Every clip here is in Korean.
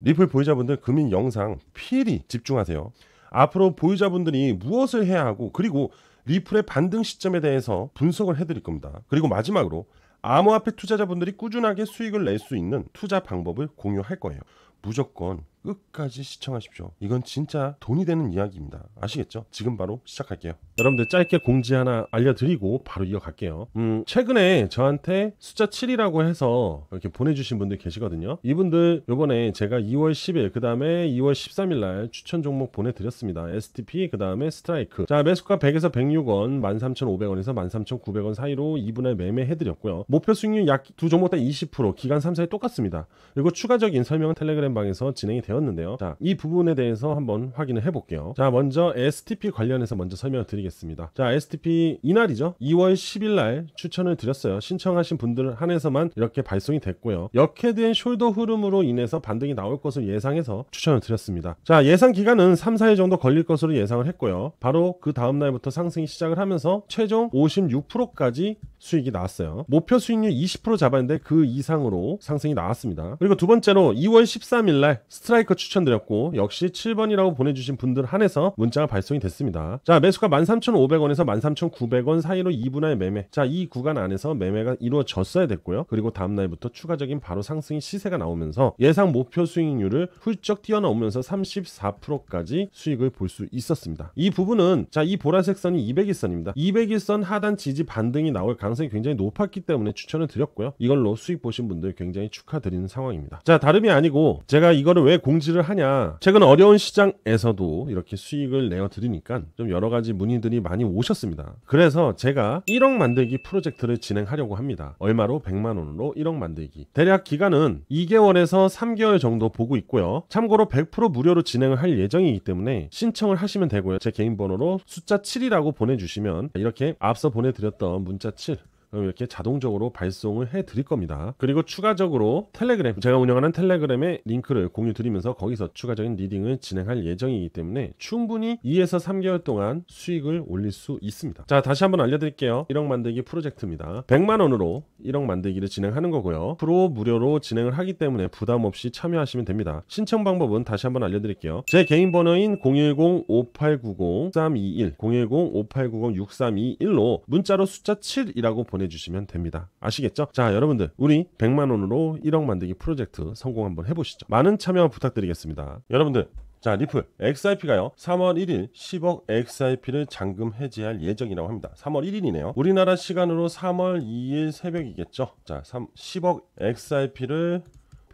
리플 보유자분들 금일 영상 필히 집중하세요. 앞으로 보유자분들이 무엇을 해야 하고 그리고 리플의 반등 시점에 대해서 분석을 해드릴 겁니다. 그리고 마지막으로 암호화폐 투자자분들이 꾸준하게 수익을 낼 수 있는 투자 방법을 공유할 거예요. 무조건 끝까지 시청하십시오. 이건 진짜 돈이 되는 이야기입니다. 아시겠죠? 지금 바로 시작할게요. 여러분들 짧게 공지 하나 알려드리고 바로 이어갈게요. 최근에 저한테 숫자 7이라고 해서 이렇게 보내주신 분들 계시거든요. 이분들 요번에 제가 2월 10일 그 다음에 2월 13일 날 추천 종목 보내드렸습니다. STP 그 다음에 스트라이크. 자, 매수가 100에서 106원 13,500원에서 13,900원 사이로 2분할 매매해드렸고요. 목표 수익률 약 두 종목 다 20%, 기간 3사에 똑같습니다. 그리고 추가적인 설명은 텔레그램 방에서 진행이 되었는데요. 자, 이 부분에 대해서 한번 확인을 해볼게요. 자, 먼저 STP 관련해서 먼저 설명을 드리겠습니다. 자, STP 이날이죠. 2월 10일 날 추천을 드렸어요. 신청하신 분들 한해서만 이렇게 발송이 됐고요. 역헤드앤 숄더 흐름으로 인해서 반등이 나올 것을 예상해서 추천을 드렸습니다. 자, 예상 기간은 3, 4일 정도 걸릴 것으로 예상을 했고요. 바로 그 다음날부터 상승이 시작을 하면서 최종 56%까지 수익이 나왔어요. 목표 수익률 20% 잡았는데 그 이상으로 상승이 나왔습니다. 그리고 두 번째로 2월 13일 날 스트라이커 추천드렸고 역시 7번이라고 보내주신 분들 한해서 문자가 발송이 됐습니다. 자, 매수가 13,500원에서 13,900원 사이로 2분할 매매. 자, 이 구간 안에서 매매가 이루어졌어야 됐고요. 그리고 다음날부터 추가적인 바로 상승이 시세가 나오면서 예상 목표 수익률을 훌쩍 뛰어넘으면서 34%까지 수익을 볼 수 있었습니다. 이 부분은 자, 이 보라색 선이 200일선입니다. 200일선 하단 지지 반등이 나올 가능성이 굉장히 높았기 때문에 추천을 드렸고요. 이걸로 수익 보신 분들 굉장히 축하드리는 상황입니다. 자, 다름이 아니고 제가 이거를 왜 공지를 하냐, 최근 어려운 시장에서도 이렇게 수익을 내어 드리니까 좀 여러 가지 문의들이 많이 오셨습니다. 그래서 제가 1억 만들기 프로젝트를 진행하려고 합니다. 얼마로? 100만 원으로 1억 만들기. 대략 기간은 2개월에서 3개월 정도 보고 있고요. 참고로 100% 무료로 진행을 할 예정이기 때문에 신청을 하시면 되고요. 제 개인 번호로 숫자 7이라고 보내주시면 이렇게 앞서 보내드렸던 문자 7 그럼 이렇게 자동적으로 발송을 해 드릴 겁니다. 그리고 추가적으로 텔레그램, 제가 운영하는 텔레그램의 링크를 공유 드리면서 거기서 추가적인 리딩을 진행할 예정이기 때문에 충분히 2에서 3개월 동안 수익을 올릴 수 있습니다. 자, 다시 한번 알려드릴게요. 1억 만들기 프로젝트입니다. 100만 원으로 1억 만들기를 진행하는 거고요. 프로 무료로 진행을 하기 때문에 부담 없이 참여하시면 됩니다. 신청 방법은 다시 한번 알려드릴게요. 제 개인 번호인 010-5890-6321 010-5890-6321로 문자로 숫자 7이라고 보내주시면 됩니다. 아시겠죠? 자, 여러분들 우리 100만 원으로 1억 만들기 프로젝트 성공 한번 해보시죠. 많은 참여 부탁드리겠습니다. 여러분들, 자, 리플 XRP가요 3월 1일 10억 XRP를 잔금 해지할 예정이라고 합니다. 3월 1일이네요 우리나라 시간으로 3월 2일 새벽이겠죠. 자, 10억 XRP를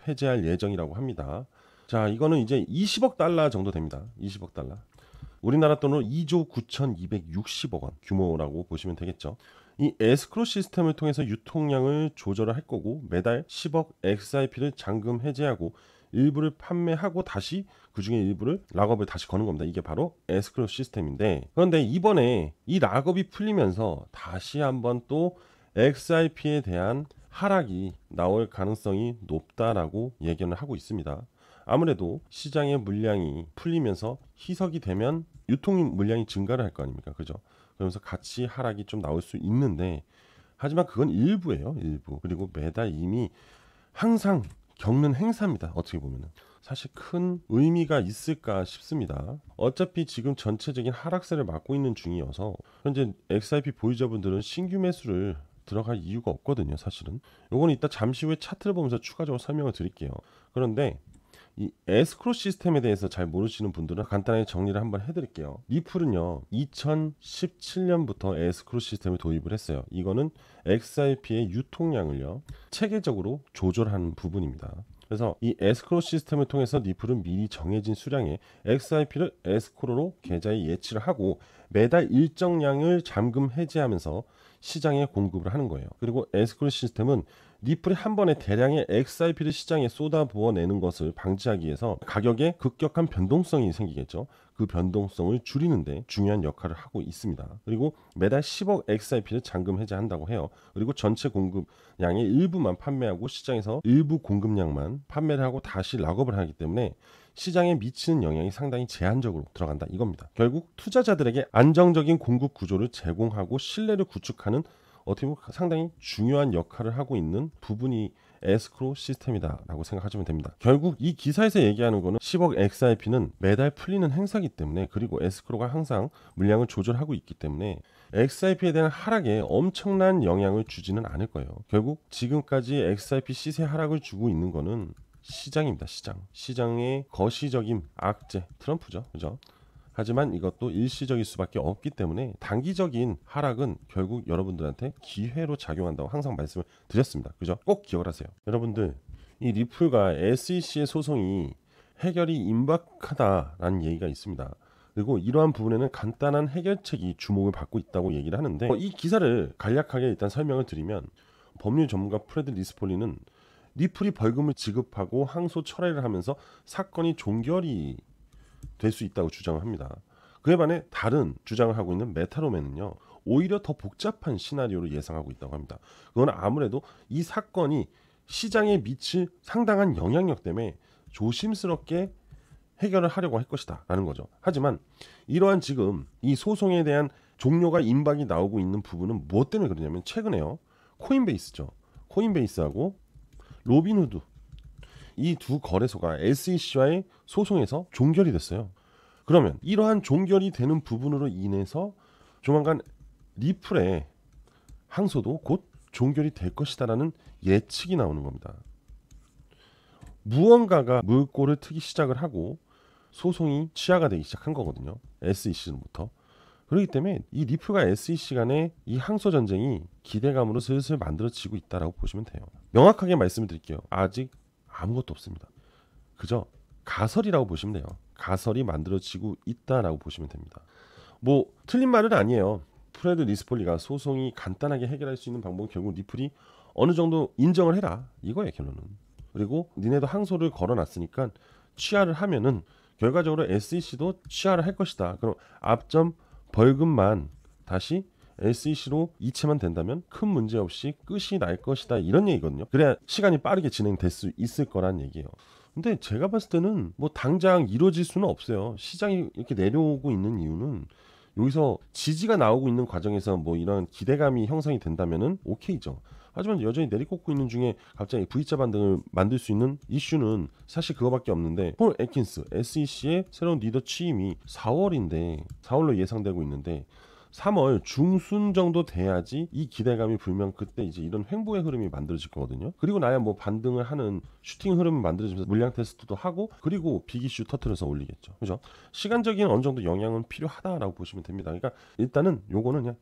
해지할 예정이라고 합니다. 자, 이거는 이제 20억 달러 정도 됩니다. 20억 달러, 우리나라 돈으로 2조 9,260억 원 규모라고 보시면 되겠죠. 이 에스크로 시스템을 통해서 유통량을 조절을 할 거고 매달 10억 XRP를 잔금 해제하고 일부를 판매하고 다시 그 중에 일부를 락업을 다시 거는 겁니다. 이게 바로 에스크로 시스템인데, 그런데 이번에 이 락업이 풀리면서 다시 한번 또 XRP에 대한 하락이 나올 가능성이 높다라고 예견을 하고 있습니다. 아무래도 시장의 물량이 풀리면서 희석이 되면 유통 물량이 증가를 할 거 아닙니까? 그죠? 그러면서 같이 하락이 좀 나올 수 있는데, 하지만 그건 일부예요. 일부. 그리고 매달 이미 항상 겪는 행사입니다. 어떻게 보면은 사실 큰 의미가 있을까 싶습니다. 어차피 지금 전체적인 하락세를 맞고 있는 중이어서 현재 XRP 보유자분들은 신규 매수를 들어갈 이유가 없거든요. 사실은 요거는 이따 잠시 후에 차트를 보면서 추가적으로 설명을 드릴게요. 그런데 이 에스크로 시스템에 대해서 잘 모르시는 분들은 간단하게 정리를 한번 해드릴게요. 리플은요 2017년부터 에스크로 시스템을 도입을 했어요. 이거는 XRP의 유통량을요 체계적으로 조절하는 부분입니다. 그래서 이 에스크로 시스템을 통해서 리플은 미리 정해진 수량의 XRP를 에스크로로 계좌에 예치를 하고 매달 일정량을 잠금 해제하면서 시장에 공급을 하는 거예요. 그리고 에스크로 시스템은 리플이 한 번에 대량의 XRP를 시장에 쏟아부어내는 것을 방지하기 위해서 가격에 급격한 변동성이 생기겠죠. 그 변동성을 줄이는데 중요한 역할을 하고 있습니다. 그리고 매달 10억 XRP를 잔금 해제한다고 해요. 그리고 전체 공급량의 일부만 판매하고 시장에서 일부 공급량만 판매를 하고 다시 락업을 하기 때문에 시장에 미치는 영향이 상당히 제한적으로 들어간다 이겁니다. 결국 투자자들에게 안정적인 공급 구조를 제공하고 신뢰를 구축하는 어떻게 보면 상당히 중요한 역할을 하고 있는 부분이 에스크로 시스템이다라고 생각하시면 됩니다. 결국 이 기사에서 얘기하는 거는 10억 XRP는 매달 풀리는 행사이기 때문에, 그리고 에스크로가 항상 물량을 조절하고 있기 때문에 XRP에 대한 하락에 엄청난 영향을 주지는 않을 거예요. 결국 지금까지 XRP 시세 하락을 주고 있는 거는 시장입니다. 시장의 거시적인 악재 트럼프죠. 그죠? 하지만 이것도 일시적일 수밖에 없기 때문에 단기적인 하락은 결국 여러분들한테 기회로 작용한다고 항상 말씀을 드렸습니다. 그죠? 꼭 기억을 하세요. 여러분들, 이 리플과 SEC의 소송이 해결이 임박하다라는 얘기가 있습니다. 그리고 이러한 부분에는 간단한 해결책이 주목을 받고 있다고 얘기를 하는데, 이 기사를 간략하게 일단 설명을 드리면, 법률 전문가 프레드 리스폴리는 리플이 벌금을 지급하고 항소 철회를 하면서 사건이 종결이 될 수 있다고 주장을 합니다. 그에 반해 다른 주장을 하고 있는 메타로맨은요, 오히려 더 복잡한 시나리오를 예상하고 있다고 합니다. 그건 아무래도 이 사건이 시장에 미칠 상당한 영향력 때문에 조심스럽게 해결을 하려고 할 것이다 라는 거죠. 하지만 이러한 지금 이 소송에 대한 종료가 임박이 나오고 있는 부분은 무엇 때문에 그러냐면, 최근에요, 코인베이스죠. 코인베이스하고 로빈후드, 이 두 거래소가 SEC와의 소송에서 종결이 됐어요. 그러면 이러한 종결이 되는 부분으로 인해서 조만간 리플의 항소도 곧 종결이 될 것이다라는 예측이 나오는 겁니다. 무언가가 물꼬를 트기 시작을 하고 소송이 취하가 되기 시작한 거거든요. SEC로부터. 그렇기 때문에 이 리플과 SEC 간의 이 항소 전쟁이 기대감으로 슬슬 만들어지고 있다라고 보시면 돼요. 명확하게 말씀을 드릴게요. 아직 아무것도 없습니다. 그저 가설이라고 보시면 돼요. 가설이 만들어지고 있다라고 보시면 됩니다. 뭐 틀린 말은 아니에요. 프레드 리스폴리가 소송이 간단하게 해결할 수 있는 방법은 결국 리플이 어느 정도 인정을 해라, 이거예요, 결론은. 그리고 니네도 항소를 걸어놨으니까 취하를 하면은 결과적으로 SEC도 취하를 할 것이다. 그럼 앞점 벌금만 다시 SEC로 이체만 된다면 큰 문제 없이 끝이 날 것이다, 이런 얘기거든요. 그래야 시간이 빠르게 진행될 수 있을 거란 얘기예요. 근데 제가 봤을 때는 뭐 당장 이루어질 수는 없어요. 시장이 이렇게 내려오고 있는 이유는 여기서 지지가 나오고 있는 과정에서 뭐 이런 기대감이 형성이 된다면은 오케이죠. 하지만 여전히 내리꽂고 있는 중에 갑자기 V자 반등을 만들 수 있는 이슈는 사실 그거밖에 없는데, 폴 애킨스 SEC의 새로운 리더 취임이 4월인데 4월로 예상되고 있는데 3월 중순 정도 돼야지 이 기대감이 불면 그때 이제 이런 횡보의 흐름이 만들어질 거거든요. 그리고 나야 뭐 반등을 하는 슈팅 흐름이 만들어지면서 물량 테스트도 하고, 그리고 빅이슈 터트려서 올리겠죠. 그죠? 시간적인 어느 정도 영향은 필요하다라고 보시면 됩니다. 그러니까 일단은 요거는 그냥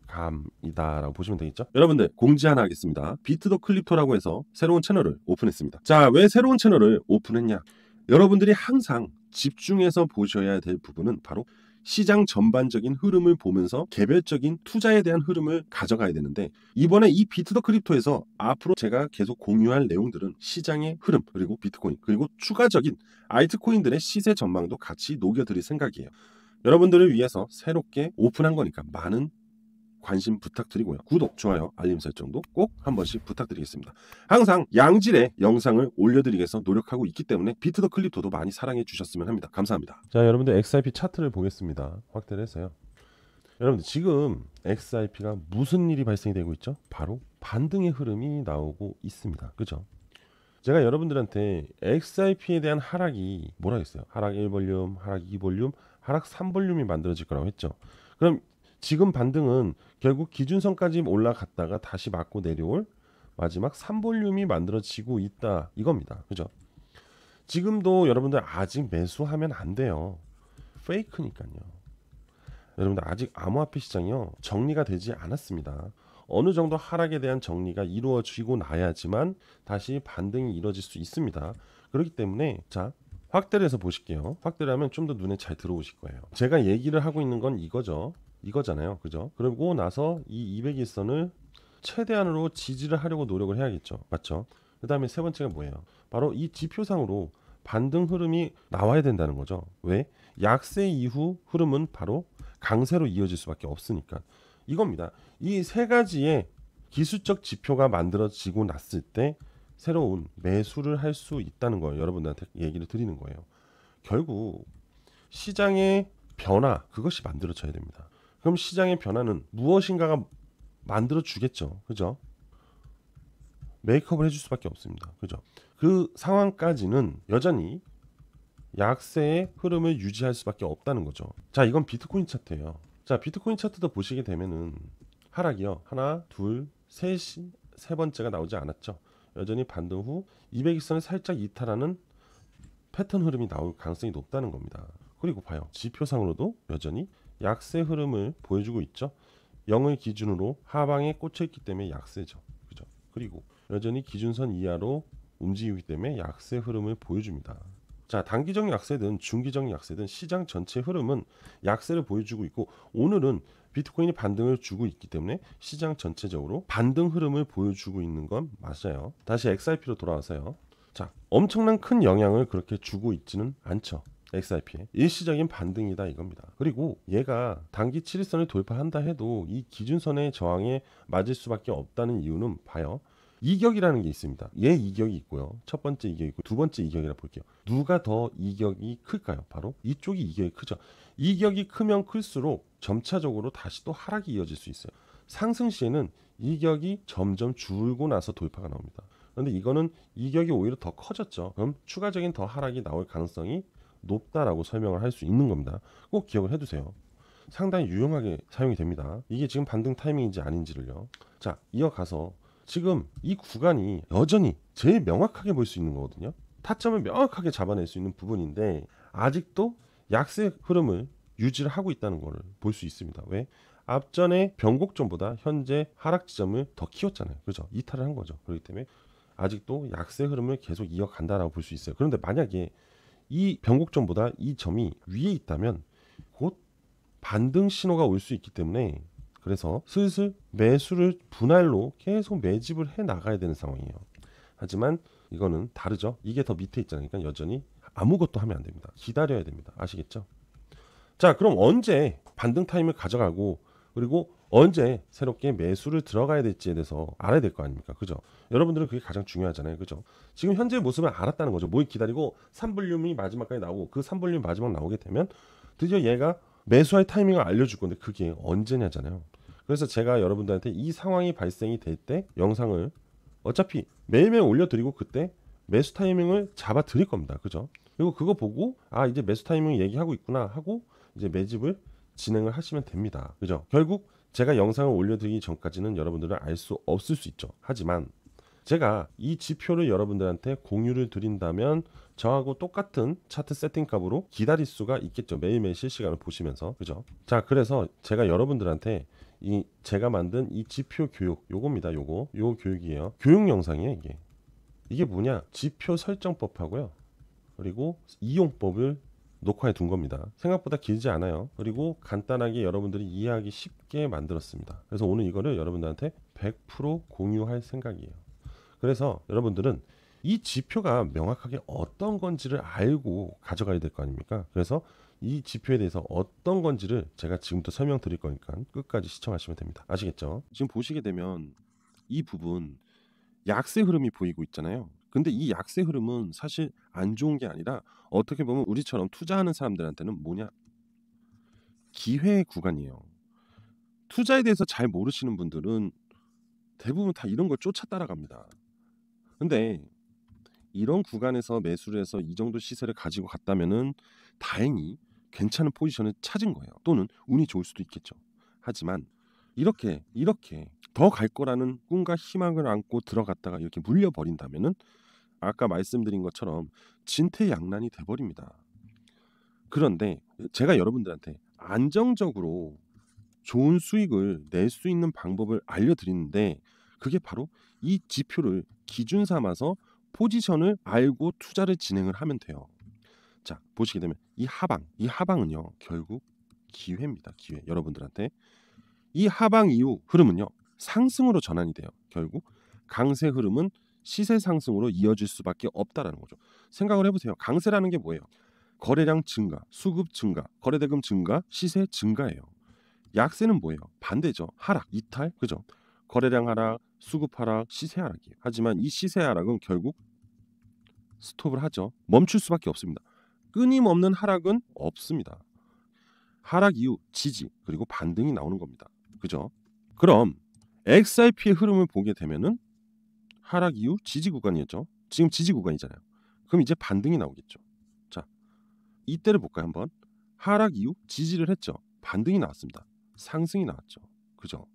기대감이다라고 보시면 되겠죠. 여러분들, 공지 하나 하겠습니다. 비트 더 클립토라고 해서 새로운 채널을 오픈했습니다. 자, 왜 새로운 채널을 오픈했냐? 여러분들이 항상 집중해서 보셔야 될 부분은 바로 시장 전반적인 흐름을 보면서 개별적인 투자에 대한 흐름을 가져가야 되는데, 이번에 이 비트 더 크립토에서 앞으로 제가 계속 공유할 내용들은 시장의 흐름, 그리고 비트코인, 그리고 추가적인 알트코인들의 시세 전망도 같이 녹여드릴 생각이에요. 여러분들을 위해서 새롭게 오픈한 거니까 많은 관심 부탁드리고요. 구독, 좋아요, 알림 설정도 꼭 한 번씩 부탁드리겠습니다. 항상 양질의 영상을 올려드리기 위해서 노력하고 있기 때문에 비트 더 클립토도 많이 사랑해 주셨으면 합니다. 감사합니다. 자, 여러분들 XRP 차트를 보겠습니다. 확대를 해서요. 여러분들, 지금 XRP가 무슨 일이 발생이 되고 있죠? 바로 반등의 흐름이 나오고 있습니다. 그죠? 제가 여러분들한테 XRP에 대한 하락이 뭐라 했어요? 하락 1볼륨, 하락 2볼륨, 하락 3볼륨이 만들어질 거라고 했죠. 그럼 지금 반등은 결국 기준선까지 올라갔다가 다시 맞고 내려올 마지막 3볼륨이 만들어지고 있다, 이겁니다. 그죠? 지금도 여러분들 아직 매수하면 안 돼요. 페이크니까요. 여러분들, 아직 암호화폐 시장이요, 정리가 되지 않았습니다. 어느 정도 하락에 대한 정리가 이루어지고 나야지만 다시 반등이 이루어질 수 있습니다. 그렇기 때문에 자, 확대를 해서 보실게요. 확대를 하면 좀 더 눈에 잘 들어오실 거예요. 제가 얘기를 하고 있는 건 이거잖아요. 그죠? 그러고 나서 이 200일선을 최대한으로 지지를 하려고 노력을 해야겠죠. 맞죠? 그 다음에 세 번째가 뭐예요? 바로 이 지표상으로 반등 흐름이 나와야 된다는 거죠. 왜? 약세 이후 흐름은 바로 강세로 이어질 수밖에 없으니까. 이겁니다. 이 세 가지의 기술적 지표가 만들어지고 났을 때 새로운 매수를 할 수 있다는 거예요. 여러분들한테 얘기를 드리는 거예요. 결국 시장의 변화, 그것이 만들어져야 됩니다. 그럼 시장의 변화는 무엇인가가 만들어 주겠죠. 그죠? 메이크업을 해줄 수밖에 없습니다. 그죠? 그 상황까지는 여전히 약세의 흐름을 유지할 수밖에 없다는 거죠. 자, 이건 비트코인 차트예요. 자, 비트코인 차트도 보시게 되면은 하락이요. 하나, 둘, 셋이 세 번째가 나오지 않았죠. 여전히 반등 후 200일선을 살짝 이탈하는 패턴 흐름이 나올 가능성이 높다는 겁니다. 그리고 봐요. 지표상으로도 여전히 약세 흐름을 보여주고 있죠. 0을 기준으로 하방에 꽂혀 있기 때문에 약세죠. 그죠? 그리고 여전히 기준선 이하로 움직이기 때문에 약세 흐름을 보여줍니다. 자, 단기적 약세든 중기적 약세든 시장 전체 흐름은 약세를 보여주고 있고, 오늘은 비트코인이 반등을 주고 있기 때문에 시장 전체적으로 반등 흐름을 보여주고 있는 건 맞아요. 다시 XRP로 돌아와서요. 자, 엄청난 큰 영향을 그렇게 주고 있지는 않죠. XRP에 일시적인 반등이다 이겁니다. 그리고 얘가 단기 7일선을 돌파한다 해도 이 기준선의 저항에 맞을 수밖에 없다는 이유는 봐요. 이격이라는 게 있습니다. 얘 이격이 있고요. 첫 번째 이격이 있고 두 번째 이격이라 볼게요. 누가 더 이격이 클까요? 바로 이쪽이 이격이 크죠. 이격이 크면 클수록 점차적으로 다시 또 하락이 이어질 수 있어요. 상승 시에는 이격이 점점 줄고 나서 돌파가 나옵니다. 그런데 이거는 이격이 오히려 더 커졌죠. 그럼 추가적인 더 하락이 나올 가능성이 높다라고 설명을 할 수 있는 겁니다. 꼭 기억을 해두세요. 상당히 유용하게 사용이 됩니다. 이게 지금 반등 타이밍인지 아닌지를요. 자, 이어가서 지금 이 구간이 여전히 제일 명확하게 볼 수 있는 거거든요. 타점을 명확하게 잡아낼 수 있는 부분인데 아직도 약세 흐름을 유지를 하고 있다는 것을 볼 수 있습니다. 왜? 앞전에 변곡점보다 현재 하락 지점을 더 키웠잖아요. 그죠? 이탈을 한 거죠. 그렇기 때문에 아직도 약세 흐름을 계속 이어간다라고 볼 수 있어요. 그런데 만약에 이 변곡점보다 이 점이 위에 있다면 곧 반등 신호가 올 수 있기 때문에, 그래서 슬슬 매수를 분할로 계속 매집을 해 나가야 되는 상황이에요. 하지만 이거는 다르죠. 이게 더 밑에 있잖아요. 그러니까 여전히 아무것도 하면 안 됩니다. 기다려야 됩니다. 아시겠죠? 자, 그럼 언제 반등 타임을 가져가고 그리고 언제 새롭게 매수를 들어가야 될지에 대해서 알아야 될 거 아닙니까? 그죠? 여러분들은 그게 가장 중요하잖아요. 그죠? 지금 현재 모습을 알았다는 거죠. 뭘 기다리고 3볼륨이 마지막까지 나오고 그 3볼륨 마지막 나오게 되면 드디어 얘가 매수할 타이밍을 알려줄 건데 그게 언제냐잖아요. 그래서 제가 여러분들한테 이 상황이 발생이 될 때 영상을 어차피 매일매일 올려드리고 그때 매수 타이밍을 잡아 드릴 겁니다. 그죠? 그리고 그거 보고 아, 이제 매수 타이밍 얘기하고 있구나 하고 이제 매집을 진행을 하시면 됩니다. 그죠? 결국 제가 영상을 올려드리기 전까지는 여러분들은 알 수 없을 수 있죠. 하지만 제가 이 지표를 여러분들한테 공유를 드린다면 저하고 똑같은 차트 세팅 값으로 기다릴 수가 있겠죠. 매일매일 실시간을 보시면서. 그죠? 자, 그래서 제가 여러분들한테 이 제가 만든 이 지표 교육 요겁니다. 요 교육이에요. 교육 영상이에요. 이게 뭐냐? 지표 설정법하고요. 그리고 이용법을 녹화해 둔 겁니다. 생각보다 길지 않아요. 그리고 간단하게 여러분들이 이해하기 쉽게 만들었습니다. 그래서 오늘 이거를 여러분들한테 100% 공유할 생각이에요. 그래서 여러분들은 이 지표가 명확하게 어떤 건지를 알고 가져가야 될 거 아닙니까? 그래서 이 지표에 대해서 어떤 건지를 제가 지금부터 설명드릴 거니까 끝까지 시청하시면 됩니다. 아시겠죠? 지금 보시게 되면 이 부분 약세 흐름이 보이고 있잖아요. 근데 이 약세 흐름은 사실 안 좋은 게 아니라 어떻게 보면 우리처럼 투자하는 사람들한테는 뭐냐? 기회의 구간이에요. 투자에 대해서 잘 모르시는 분들은 대부분 다 이런 걸 쫓아 따라갑니다. 근데 이런 구간에서 매수를 해서 이 정도 시세를 가지고 갔다면은 다행히 괜찮은 포지션을 찾은 거예요. 또는 운이 좋을 수도 있겠죠. 하지만 이렇게 더 갈 거라는 꿈과 희망을 안고 들어갔다가 이렇게 물려버린다면은 아까 말씀드린 것처럼 진퇴양난이 돼버립니다. 그런데 제가 여러분들한테 안정적으로 좋은 수익을 낼 수 있는 방법을 알려드리는데 그게 바로 이 지표를 기준 삼아서 포지션을 알고 투자를 진행을 하면 돼요. 자, 보시게 되면 이 하방은요 결국 기회입니다. 기회. 여러분들한테 이 하방 이후 흐름은요 상승으로 전환이 돼요. 결국 강세 흐름은 시세 상승으로 이어질 수밖에 없다라는 거죠. 생각을 해보세요. 강세라는 게 뭐예요? 거래량 증가, 수급 증가, 거래대금 증가, 시세 증가예요. 약세는 뭐예요? 반대죠. 하락, 이탈, 그죠? 거래량 하락, 수급 하락, 시세 하락이에요. 하지만 이 시세 하락은 결국 스톱을 하죠. 멈출 수밖에 없습니다. 끊임없는 하락은 없습니다. 하락 이후 지지 그리고 반등이 나오는 겁니다. 그죠? 그럼 XRP의 흐름을 보게 되면은 하락 이후 지지 구간이었죠. 지금 지지 구간이잖아요. 그럼 이제 반등이 나오겠죠. 자, 이때를 볼까요 한번. 하락 이후 지지를 했죠. 반등이 나왔습니다. 상승이 나왔죠. 그죠?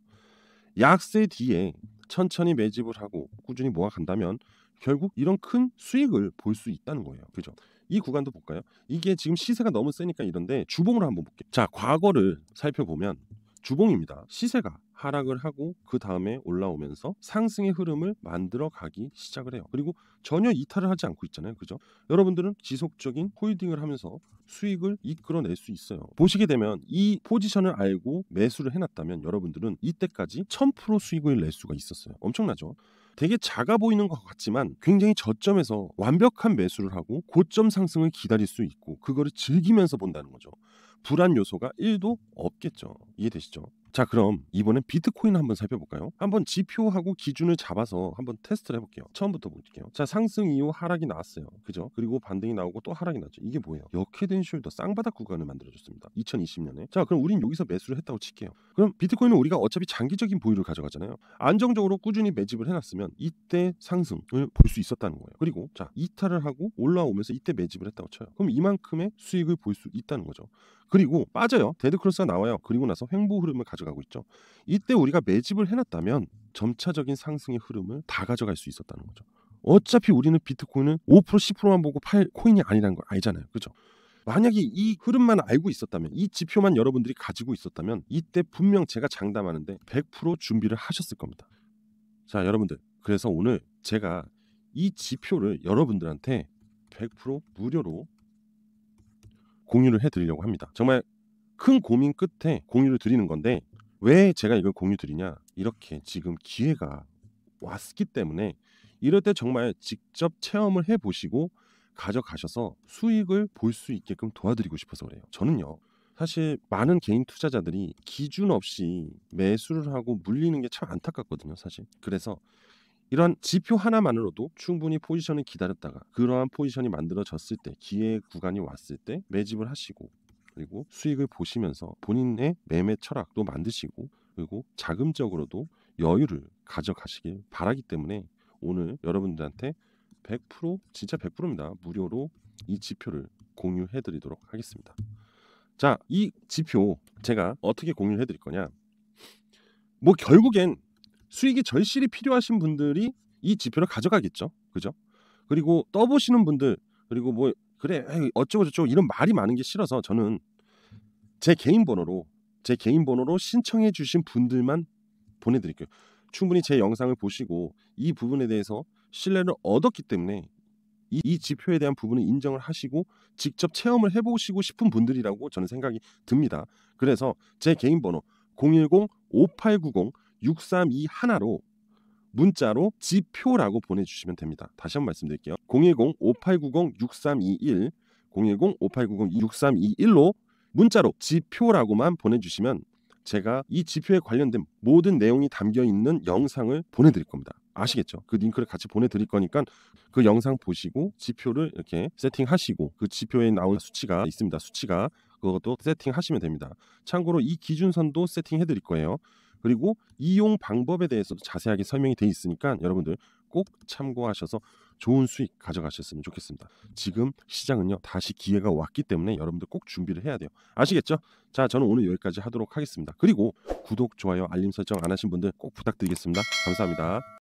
약세 뒤에 천천히 매집을 하고 꾸준히 모아간다면 결국 이런 큰 수익을 볼 수 있다는 거예요. 그죠? 이 구간도 볼까요? 이게 지금 시세가 너무 세니까 이런데 주봉으로 한번 볼게요. 자, 과거를 살펴보면 주봉입니다. 시세가 하락을 하고 그 다음에 올라오면서 상승의 흐름을 만들어 가기 시작을 해요. 그리고 전혀 이탈을 하지 않고 있잖아요. 그죠? 여러분들은 지속적인 홀딩을 하면서 수익을 이끌어낼 수 있어요. 보시게 되면 이 포지션을 알고 매수를 해놨다면 여러분들은 이때까지 1000% 수익을 낼 수가 있었어요. 엄청나죠? 되게 작아 보이는 것 같지만 굉장히 저점에서 완벽한 매수를 하고 고점 상승을 기다릴 수 있고 그거를 즐기면서 본다는 거죠. 불안 요소가 1도 없겠죠. 이해되시죠? 자, 그럼 이번엔 비트코인 한번 살펴볼까요? 한번 지표하고 기준을 잡아서 한번 테스트를 해볼게요. 처음부터 볼게요. 자, 상승 이후 하락이 나왔어요. 그죠? 그리고 반등이 나오고 또 하락이 나죠. 이게 뭐예요? 역헤드앤숄더 쌍바닥 구간을 만들어줬습니다. 2020년에. 자, 그럼 우린 여기서 매수를 했다고 칠게요. 그럼 비트코인은 우리가 어차피 장기적인 보유를 가져가잖아요. 안정적으로 꾸준히 매집을 해놨으면 이때 상승을 볼 수 있었다는 거예요. 그리고 자, 이탈을 하고 올라오면서 이때 매집을 했다고 쳐요. 그럼 이만큼의 수익을 볼 수 있다는 거죠. 그리고 빠져요. 데드크로스가 나와요. 그리고 나서 횡보 흐름을 가져가고 있죠. 이때 우리가 매집을 해놨다면 점차적인 상승의 흐름을 다 가져갈 수 있었다는 거죠. 어차피 우리는 비트코인은 5% 10%만 보고 팔 코인이 아니라는 걸 알잖아요. 그죠? 만약에 이 흐름만 알고 있었다면, 이 지표만 여러분들이 가지고 있었다면 이때 분명 제가 장담하는데 100% 준비를 하셨을 겁니다. 자, 여러분들, 그래서 오늘 제가 이 지표를 여러분들한테 100% 무료로 공유를 해드리려고 합니다. 정말 큰 고민 끝에 공유를 드리는 건데 왜 제가 이걸 공유 드리냐, 이렇게 지금 기회가 왔기 때문에 이럴 때 정말 직접 체험을 해보시고 가져가셔서 수익을 볼 수 있게끔 도와드리고 싶어서 그래요. 저는요, 사실 많은 개인 투자자들이 기준 없이 매수를 하고 물리는 게 참 안타깝거든요, 사실. 그래서 이러한 지표 하나만으로도 충분히 포지션을 기다렸다가 그러한 포지션이 만들어졌을 때, 기회 구간이 왔을 때 매집을 하시고 그리고 수익을 보시면서 본인의 매매 철학도 만드시고 그리고 자금적으로도 여유를 가져가시길 바라기 때문에 오늘 여러분들한테 100% 진짜 100%입니다. 무료로 이 지표를 공유해 드리도록 하겠습니다. 자, 이 지표 제가 어떻게 공유해 드릴 거냐, 뭐 결국엔 수익이 절실히 필요하신 분들이 이 지표를 가져가겠죠. 그죠? 그리고 떠보시는 분들, 그리고 뭐 그래 어쩌고 저쩌고 이런 말이 많은 게 싫어서 저는 제 개인 번호로 신청해 주신 분들만 보내드릴게요. 충분히 제 영상을 보시고 이 부분에 대해서 신뢰를 얻었기 때문에 이 지표에 대한 부분을 인정을 하시고 직접 체험을 해보시고 싶은 분들이라고 저는 생각이 듭니다. 그래서 제 개인 번호 010-5890-6321로 문자로 지표라고 보내주시면 됩니다. 다시 한번 말씀드릴게요. 010-5890-6321 010-5890-6321로 문자로 지표라고만 보내주시면 제가 이 지표에 관련된 모든 내용이 담겨있는 영상을 보내드릴 겁니다. 아시겠죠? 그 링크를 같이 보내드릴 거니까 그 영상 보시고 지표를 이렇게 세팅하시고 그 지표에 나온 수치가 있습니다. 수치가 그것도 세팅하시면 됩니다. 참고로 이 기준선도 세팅해드릴 거예요. 그리고 이용 방법에 대해서도 자세하게 설명이 돼 있으니까 여러분들 꼭 참고하셔서 좋은 수익 가져가셨으면 좋겠습니다. 지금 시장은요, 다시 기회가 왔기 때문에 여러분들 꼭 준비를 해야 돼요. 아시겠죠? 자, 저는 오늘 여기까지 하도록 하겠습니다. 그리고 구독, 좋아요, 알림 설정 안 하신 분들 꼭 부탁드리겠습니다. 감사합니다.